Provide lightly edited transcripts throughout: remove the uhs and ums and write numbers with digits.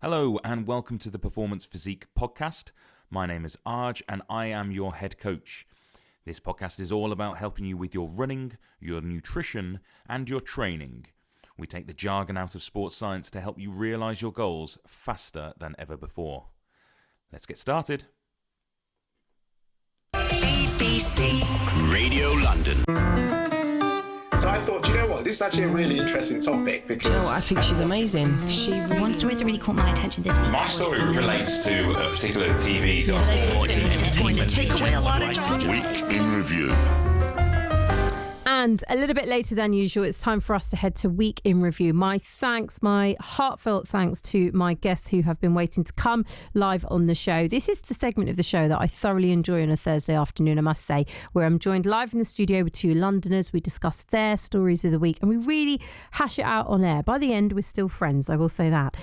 Hello and welcome to the Performance Physique podcast. My name is Arj and I am your head coach. This podcast is all about helping you with your running, your nutrition and your training. We take the jargon out of sports science to help you realise your goals faster than ever before. Let's get started. BBC Radio London. So I thought, do you know what? This is actually a really interesting topic because... You know what? I think she's amazing. She really One story that really caught my attention this week. My story relates to a particular TV going to take away a lot of jobs. Week in Review. And a little bit later than usual, it's time for us to head to Week in Review. My heartfelt thanks to my guests who have been waiting to come live on the show. This is the segment of the show that I thoroughly enjoy on a Thursday afternoon, I must say, where I'm joined live in the studio with two Londoners. We discuss their stories of the week and we really hash it out on air. By the end, we're still friends, I will say that.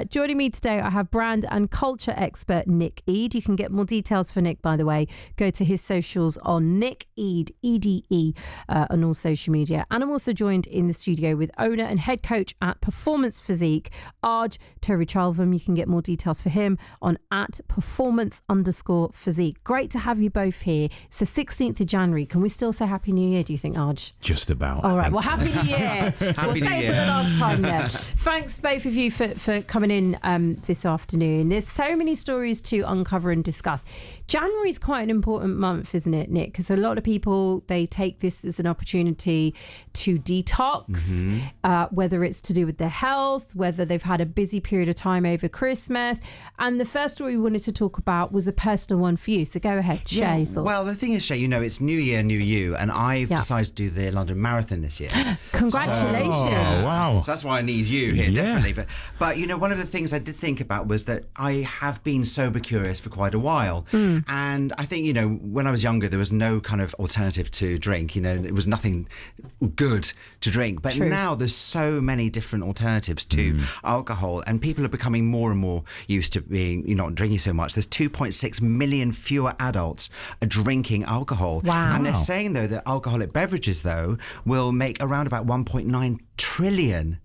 Joining me today, I have brand and culture expert Nick Eade. You can get more details for Nick, by the way. Go to his socials on Nick Eade, E-D-E, on all social media. And I'm also joined in the studio with owner and head coach at Performance Physique, Arj Thiruchelvam. You can get more details for him on @performance_physique. Great to have you both here. It's the 16th of January. Can we still say Happy New Year, do you think, Arj? Just about. All right, well, Happy New Year. We'll say it for the last time there. Thanks both of you for coming in this afternoon. There's so many stories to uncover and discuss. January is quite an important month, isn't it, Nick? Because a lot of people, they take this as an opportunity to detox, whether it's to do with their health, whether they've had a busy period of time over Christmas. And the first story we wanted to talk about was a personal one for you. So go ahead, share your thoughts. Well, the thing is, Shay, it's New Year, New You, and I've decided to do the London Marathon this year. Congratulations. Oh, wow. So that's why I need you here, definitely. But one of the things I did think about was that I have been sober curious for quite a while. And I think, when I was younger, there was no kind of alternative to drink. It was nothing good to drink. But now there's so many different alternatives to alcohol, and people are becoming more and more used to not drinking so much. There's 2.6 million fewer adults are drinking alcohol. Wow. And they're saying, though, that alcoholic beverages, though, will make around about $1.9 trillion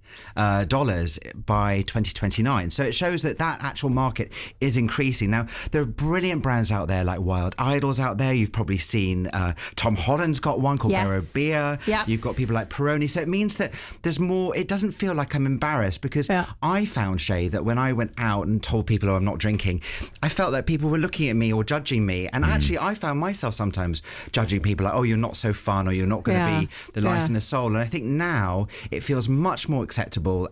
dollars by 2029. So it shows that actual market is increasing. Now, there are brilliant brands out there like Wild Idols out there. You've probably seen Tom Holland's got one called Barrow Beer. Yep. You've got people like Peroni. So it means that there's more. It doesn't feel like I'm embarrassed because I found, Shay, that when I went out and told people I'm not drinking, I felt like people were looking at me or judging me. And actually, I found myself sometimes judging people like, oh, you're not so fun, or you're not going to be the life and the soul. And I think now it feels much more acceptable,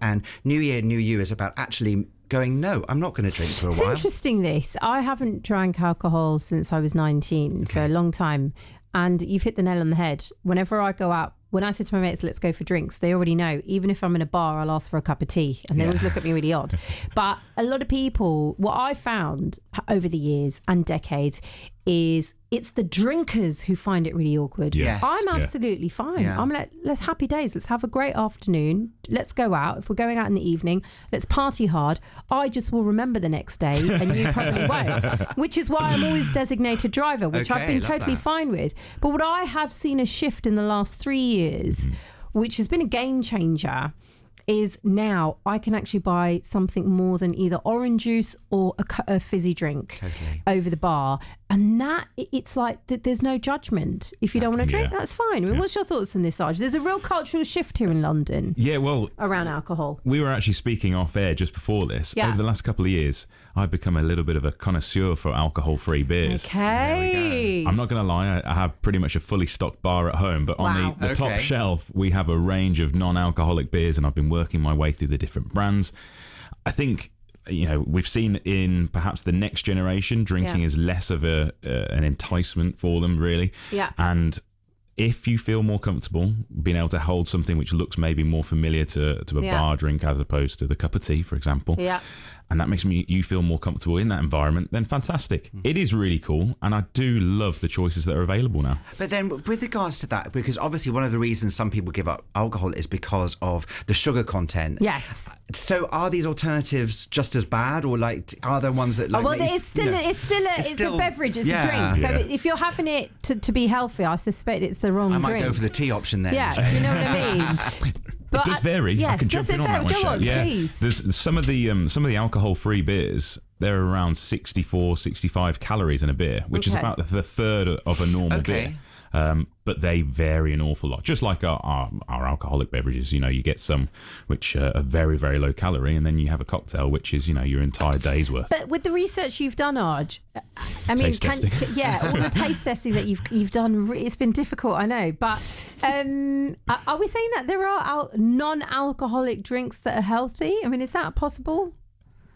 and New Year, New You is about actually going, no, I'm not going to drink for a while. It's interesting this. I haven't drank alcohol since I was 19, so a long time. And you've hit the nail on the head. Whenever I go out, when I say to my mates, let's go for drinks, they already know. Even if I'm in a bar, I'll ask for a cup of tea. And they always look at me really odd. But a lot of people, what I found over the years and decades is it's the drinkers who find it really awkward. Yes. I'm absolutely fine. Yeah. I'm like, let's happy days. Let's have a great afternoon. Let's go out. If we're going out in the evening, let's party hard. I just will remember the next day and you probably won't. Which is why I'm always designated driver, which I've been totally fine with. But what I have seen a shift in the last 3 years, which has been a game changer, is now I can actually buy something more than either orange juice or a fizzy drink over the bar. And that, it's like that there's no judgment. If you don't want to drink, that's fine. I mean, what's your thoughts on this, Arj? There's a real cultural shift here in London. Yeah, well, around alcohol. We were actually speaking off air just before this. Over the last couple of years, I've become a little bit of a connoisseur for alcohol-free beers. Okay. I'm not going to lie, I have pretty much a fully stocked bar at home, but on the top shelf, we have a range of non-alcoholic beers, and I've been working my way through the different brands. I think, we've seen in perhaps the next generation, drinking is less of an enticement for them, really. Yeah. And if you feel more comfortable being able to hold something which looks maybe more familiar to a bar drink as opposed to the cup of tea, for example, and that makes you feel more comfortable in that environment, then fantastic. It is really cool, and I do love the choices that are available now. But then with regards to that, because obviously one of the reasons some people give up alcohol is because of the sugar content. Yes. So are these alternatives just as bad, or are there ones that it's still a beverage, it's a drink. So if you're having it to be healthy, I suspect it's the wrong drink. I might go for the tea option then. Yeah, do you know what I mean? But It does vary. yes, I can jump does in it on that vary? one, Go Shay. on, Yeah, please. there's some of the alcohol-free beers. They're around 64, 65 calories in a beer, which is Okay. about the third of a normal Okay. beer. But they vary an awful lot, just like our alcoholic beverages. You know, you get some which are very, very low calorie, and then you have a cocktail which is, you know, your entire day's worth. But with the research you've done, Arj, I mean, Taste testing. all the taste testing that you've done, it's been difficult, I know. But are we saying that there are non-alcoholic drinks that are healthy? I mean, is that possible?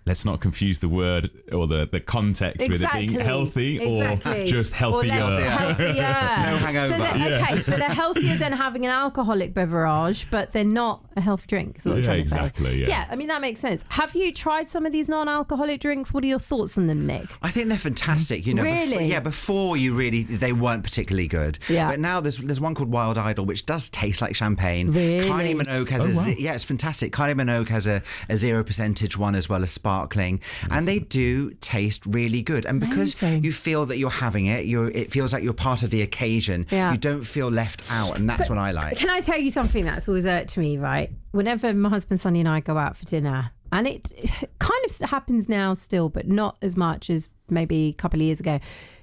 Let's not confuse the word or the context with it being healthy or just healthier. Or less healthier. No hangover. So they're healthier than having an alcoholic beverage, but they're not a healthy drink, is what I'm trying to say. Exactly, yeah. I mean, that makes sense. Have you tried some of these non-alcoholic drinks? What are your thoughts on them, Nick? I think they're fantastic. You know, Really? before they weren't particularly good. Yeah. But now there's one called Wild Idol, which does taste like champagne. Really? Kylie Minogue has it's fantastic. Kylie Minogue has a 0% one as well as sparkling, and they do taste really good. And because Amazing. you feel that you're having it, it feels like you're part of the occasion. Yeah. You don't feel left out, and that's what I like. Can I tell you something that's always irked me, right? Whenever my husband, Sonny and I go out for dinner, and it kind of happens now still, but not as much as maybe a couple of years ago.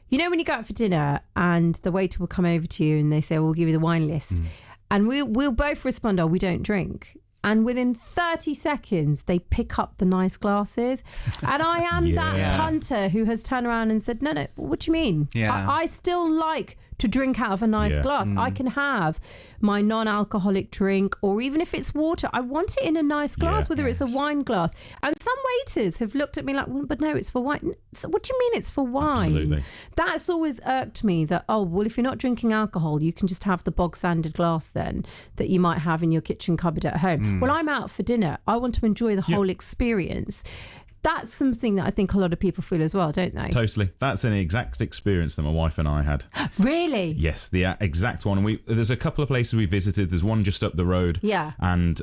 You know, when you go out for dinner and the waiter will come over to you and they say, we'll give you the wine list. And we'll both respond, oh, we don't drink. And within 30 seconds, they pick up the nice glasses. And I am that punter who has turned around and said, no, what do you mean? Yeah. I still like to drink out of a nice glass. I can have my non-alcoholic drink, or even if it's water, I want it in a nice glass, whether it's a wine glass. And some waiters have looked at me like, well, but no, it's for wine. So what do you mean it's for wine? Absolutely. That's always irked me that, oh, well, if you're not drinking alcohol, you can just have the bog standard glass then that you might have in your kitchen cupboard at home. Well, I'm out for dinner. I want to enjoy the whole experience. That's something that I think a lot of people feel as well, don't they? Totally. That's an exact experience that my wife and I had. Really? Yes, the exact one. There's a couple of places we visited. There's one just up the road. Yeah. And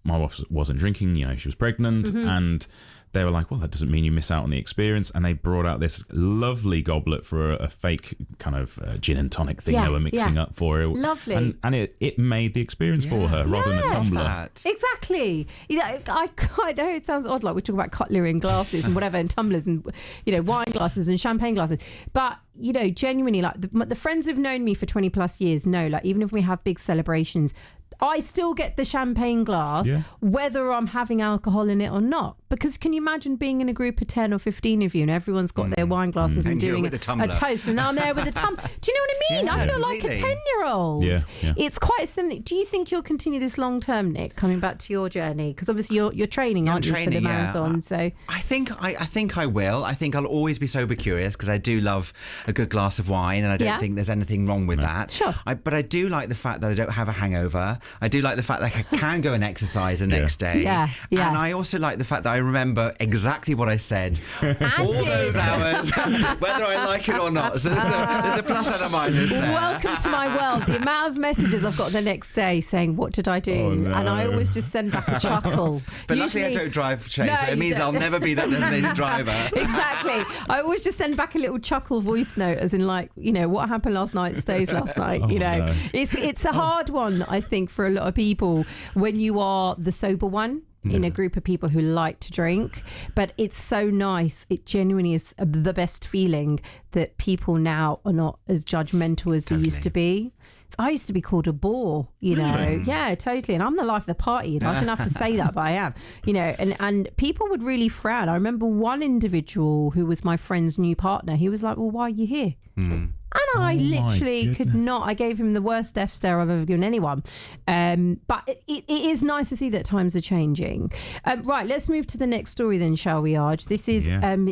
my wife wasn't drinking. You know, she was pregnant, and they were like, well, that doesn't mean you miss out on the experience. And they brought out this lovely goblet for a fake kind of gin and tonic thing they were mixing up for her. Lovely. And it made the experience for her rather than a tumbler. Exactly. You know, I know it sounds odd, like we talk about cutlery and glasses and whatever, and tumblers and, you know, wine glasses and champagne glasses. But, you know, genuinely, like the friends who've known me for 20 plus years know, like, even if we have big celebrations, I still get the champagne glass, whether I'm having alcohol in it or not. Because can you imagine being in a group of 10 or 15 of you and everyone's got their wine glasses and doing with a the toast, and I'm there with a tumbler. Do you know what I mean? I feel like a 10-year-old. Yeah. It's quite similar. Do you think you'll continue this long term, Nick, coming back to your journey? Because obviously you're training, aren't you, for the marathon? So I think I will. I think I'll always be sober curious because I do love a good glass of wine, and I don't think there's anything wrong with that. Sure. But I do like the fact that I don't have a hangover. I do like the fact that I can go and exercise the next day. Yeah. Yes. And I also like the fact that I remember exactly what I said all those hours, whether I like it or not. So there's a plus and a minus there. Welcome to my world. The amount of messages I've got the next day saying, what did I do? Oh, no. And I always just send back a chuckle. But luckily I don't drive, Shane, so it means I'll never be that designated driver. Exactly. I always just send back a little chuckle voice note, as in, like, you know, what happened last night stays last night. You know, no. It's a hard one, I think, for a lot of people when you are the sober one in a group of people who like to drink. But it's so nice. It genuinely is the best feeling that people now are not as judgmental as they used to be. I used to be called a bore, you know. Really? Yeah, totally. And I'm the life of the party. I shouldn't have to say that, but I am. You know, and people would really frown. I remember one individual who was my friend's new partner. He was like, well, why are you here? And I literally could not. I gave him the worst death stare I've ever given anyone. But it is nice to see that times are changing. Right, let's move to the next story then, shall we, Arj? This is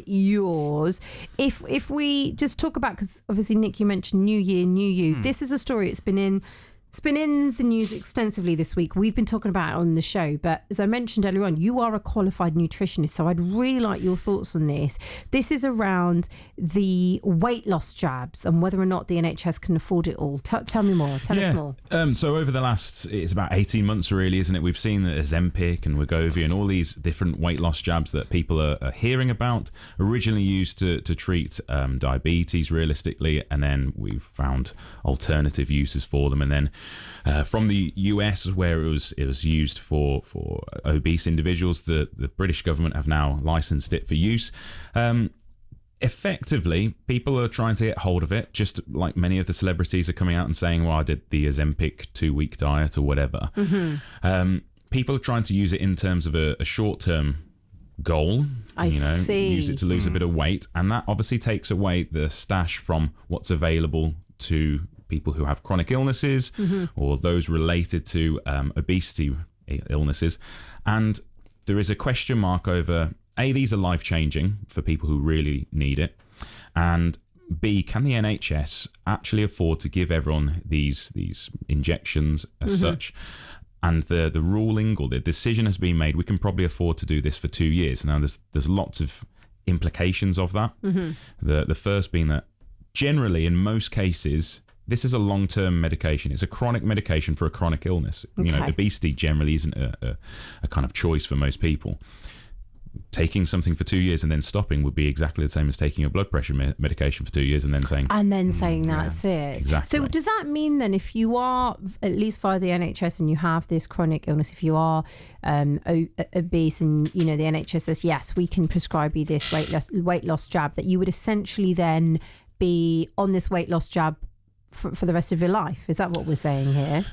yours. If we just talk about, because obviously, Nick, you mentioned New Year, New You. This is a story. It's been in the news extensively this week. We've been talking about it on the show, but as I mentioned earlier on, you are a qualified nutritionist, so I'd really like your thoughts on this. This is around the weight loss jabs and whether or not the NHS can afford it all. Tell me more. Tell us more. So over the last, it's about 18 months really, isn't it? We've seen the Ozempic and Wegovy and all these different weight loss jabs that people are hearing about, originally used to treat diabetes realistically, and then we've found alternative uses for them. And then from the US, where it was used for obese individuals. The British government have now licensed it for use. Effectively, people are trying to get hold of it, just like many of the celebrities are coming out and saying, well, I did the Ozempic 2-week diet or whatever. People are trying to use it in terms of a short-term goal. I see. Use it to lose a bit of weight. And that obviously takes away the stash from what's available to people who have chronic illnesses or those related to obesity illnesses. And there is a question mark over... A, these are life-changing for people who really need it. And B, can the NHS actually afford to give everyone these injections as such? And the ruling or the decision has been made, we can probably afford to do this for 2 years. Now, there's lots of implications of that. The first being that generally, in most cases, this is a long-term medication. It's a chronic medication for a chronic illness. Okay. Obesity generally isn't a kind of choice for most people. Taking something for 2 years and then stopping would be exactly the same as taking your blood pressure medication for 2 years and then saying... that's it. Exactly. So does that mean then if you are, at least via the NHS, and you have this chronic illness, if you are obese and, the NHS says, yes, we can prescribe you this weight loss jab, that you would essentially then be on this weight loss jab for the rest of your life? Is that what we're saying here?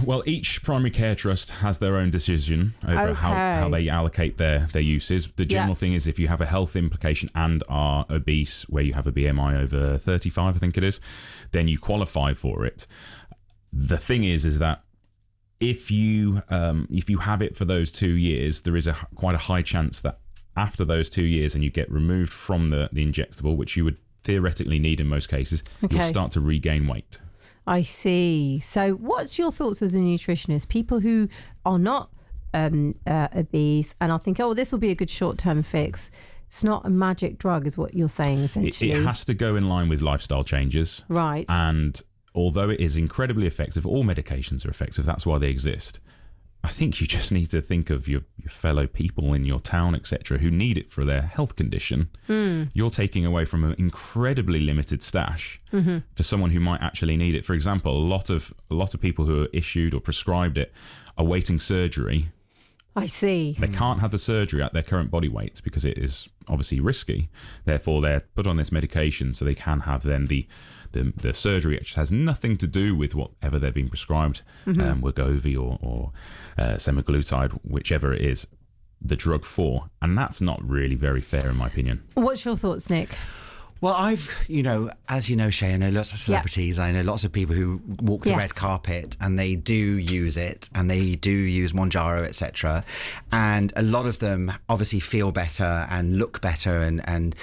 Well, each primary care trust has their own decision over how they allocate their uses. The general thing is if you have a health implication and are obese, where you have a BMI over 35, I think it is, then you qualify for it. The thing is that if you have it for those 2 years, there is quite a high chance that after those 2 years and you get removed from the injectable, which you would theoretically need in most cases, you'll start to regain weight. I see. So what's your thoughts as a nutritionist? People who are not obese and are thinking, oh, this will be a good short-term fix. It's not a magic drug is what you're saying, essentially. It has to go in line with lifestyle changes. Right. And although it is incredibly effective, all medications are effective, that's why they exist. I think you just need to think of your fellow people in your town, etc., who need it for their health condition. You're taking away from an incredibly limited stash for someone who might actually need it. For example, a lot of people who are issued or prescribed it are waiting surgery. I see. They can't have the surgery at their current body weight because it is obviously risky. Therefore, they're put on this medication so they can have then the surgery, which has nothing to do with whatever they're being prescribed, Wegovy or semaglutide, whichever it is, the drug for. And that's not really very fair, in my opinion. What's your thoughts, Nick? Well, as you know, Shay, I know lots of celebrities. I know lots of people who walk the red carpet and they do use it and they do use Mounjaro, etc. And a lot of them obviously feel better and look better and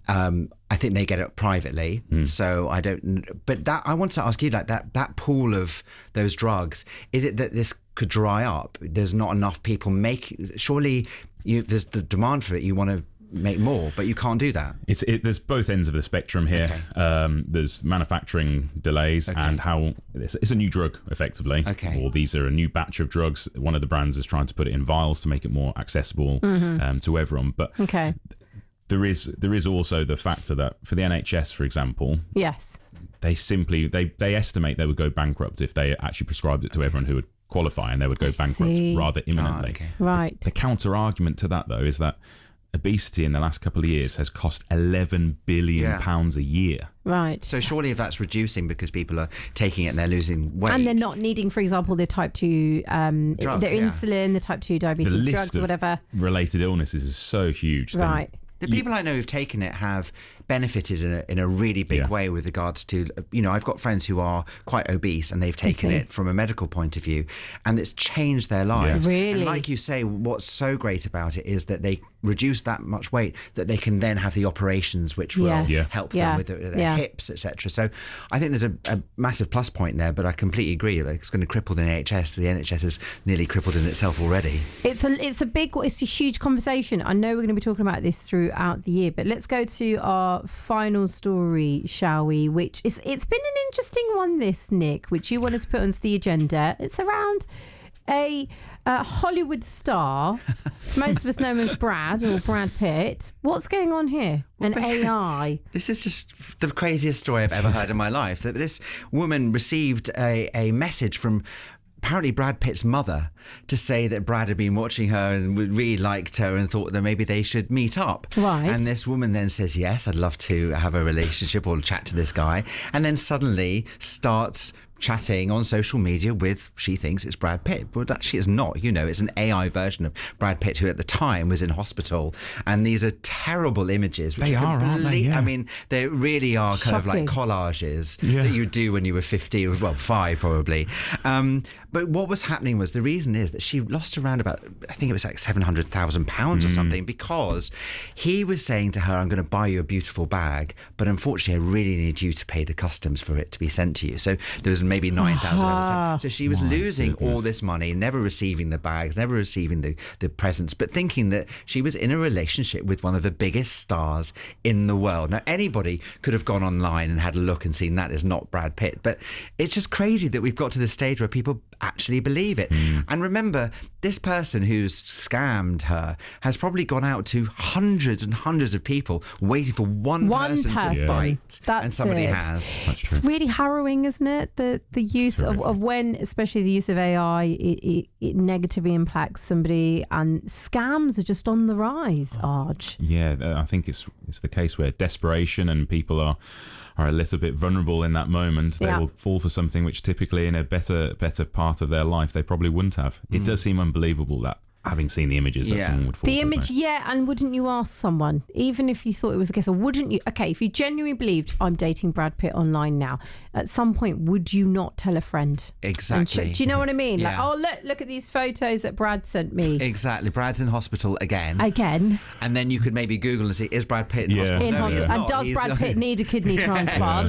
I think they get it privately. So I don't, but I want to ask you, like that pool of those drugs, is it that this could dry up? There's not enough people surely there's the demand for it. You want to make more, but you can't do that. There's both ends of the spectrum here. Okay. There's manufacturing delays and how it's a new drug effectively. Okay. Or these are a new batch of drugs. One of the brands is trying to put it in vials to make it more accessible to everyone. But there is also the factor that for the NHS, for example, they estimate they would go bankrupt if they actually prescribed it to everyone who would qualify, and they would go bankrupt rather imminently. Right. The counter argument to that, though, is that obesity in the last couple of years has cost £11 billion a year. Right. So surely if that's reducing because people are taking it and they're losing weight. And they're not needing, for example, the type 2, drugs, their insulin, the type 2 diabetes drugs or whatever. Related illnesses is so huge. Right. The people I know who've taken it have benefited in a really big way with regards to, I've got friends who are quite obese and they've taken it from a medical point of view and it's changed their lives. Yeah. Really? And like you say, what's so great about it is that they reduce that much weight that they can then have the operations which will help them with their hips, etc. So I think there's a massive plus point there, but I completely agree. Like, it's going to cripple the NHS. The NHS is nearly crippled in itself already. It's a huge conversation. I know we're going to be talking about this throughout the year, but let's go to our final story, shall we? Which it's been an interesting one, this, Nick, which you wanted to put onto the agenda. It's around a Hollywood star. Most of us know him as Brad or Brad Pitt. What's going on here? An AI. This is just the craziest story I've ever heard in my life. That this woman received a message from apparently Brad Pitt's mother to say that Brad had been watching her and really liked her and thought that maybe they should meet up. Right. And this woman then says, yes, I'd love to have a relationship or chat to this guy. And then suddenly starts chatting on social media with, she thinks it's Brad Pitt, but actually it's not. You know, it's an AI version of Brad Pitt, who at the time was in hospital. And these are terrible images. Which They are, aren't they? Yeah. I mean, they really are kind of like Shocking. collages Yeah. that you do when you were 50, well, 5 probably. But what was happening was, the reason is that she lost around about, I think it was like £700,000 or something, because he was saying to her, I'm going to buy you a beautiful bag, but unfortunately I really need you to pay the customs for it to be sent to you. So there was maybe £9,000. So she was losing all this money, never receiving the bags, never receiving the presents, but thinking that she was in a relationship with one of the biggest stars in the world. Now, anybody could have gone online and had a look and seen that is not Brad Pitt, but it's just crazy that we've got to this stage where people actually believe it. And remember, this person who's scammed her has probably gone out to hundreds and hundreds of people waiting for one person to bite. That's and somebody it. has. It's really harrowing, isn't it? The use of when, especially the use of AI, it negatively impacts somebody, and scams are just on the rise, Arj. Yeah, I think it's the case where desperation and people are a little bit vulnerable in that moment. They will fall for something which typically in a better part of their life they probably wouldn't have. It does seem unbelievable that, having seen the images, that someone would fall The for image, that. and wouldn't you ask someone, even if you thought it was the case, or wouldn't you? Okay, if you genuinely believed, I'm dating Brad Pitt online now, at some point, would you not tell a friend? Exactly. Do you know what I mean? Like, Yeah. oh, look at these photos that Brad sent me. Exactly. Brad's in hospital again. And then you could maybe Google and see, is Brad Pitt in hospital? in No, he's hospital. And not. does He's- Brad Pitt need a kidney transplant?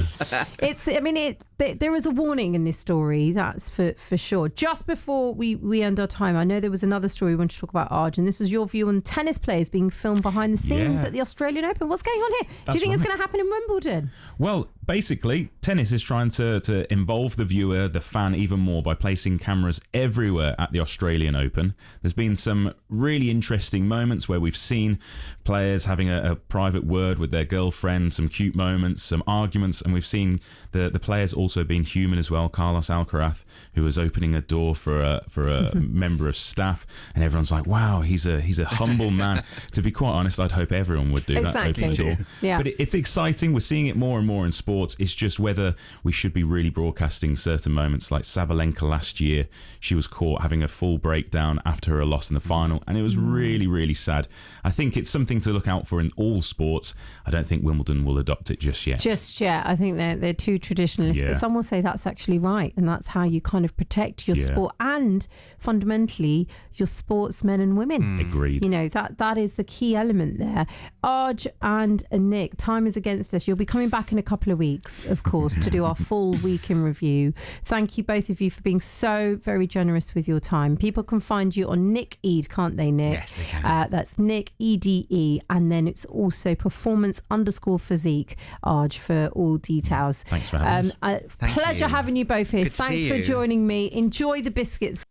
There is a warning in this story, that's for sure. Just before we end our time, I know there was another story we want to talk about, Arj, and this was your view on tennis players being filmed behind the scenes at the Australian Open. What's going on here? Do you think it's going to happen in Wimbledon? Well, basically, tennis is trying to involve the viewer, the fan, even more by placing cameras everywhere at the Australian Open. There's been some really interesting moments where we've seen players having a private word with their girlfriend, some cute moments, some arguments, and we've seen the players also being human as well. Carlos Alcaraz, who was opening a door for a member of staff, and everyone's like, wow, he's a humble man. To be quite honest, I'd hope everyone would do that opening door. Yeah. But it's exciting. We're seeing it more and more in sports. It's just whether we should be really broadcasting certain moments. Like Sabalenka last year, she was caught having a full breakdown after her loss in the final, and it was really, really sad. I think it's something to look out for in all sports. I don't think Wimbledon will adopt it just yet. I think they're too traditionalist, but some will say that's actually right, and that's how you kind of protect your sport and fundamentally your sportsmen and women. Agreed. You know, that is the key element there. Arj and Nick, time is against us. You'll be coming back in a couple of weeks, of course, to do our full week in review. Thank you, both of you, for being so very generous with your time. People can find you on Nick Ede, can't they, Nick? Yes, they can. That's Nick EDE, and then it's also performance_physique, Arj, for all details. Thanks for having us. Pleasure having you both here. Good to Thanks see for you. joining me. Enjoy the biscuits.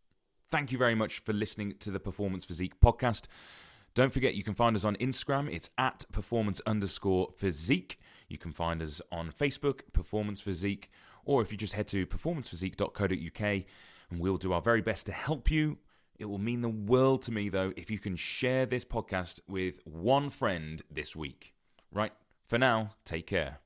Thank you very much for listening to the Performance Physique podcast. Don't forget, you can find us on Instagram. It's at performance_physique. You can find us on Facebook, Performance Physique, or if you just head to performancephysique.co.uk, and we'll do our very best to help you. It will mean the world to me, though, if you can share this podcast with one friend this week. Right, for now, take care.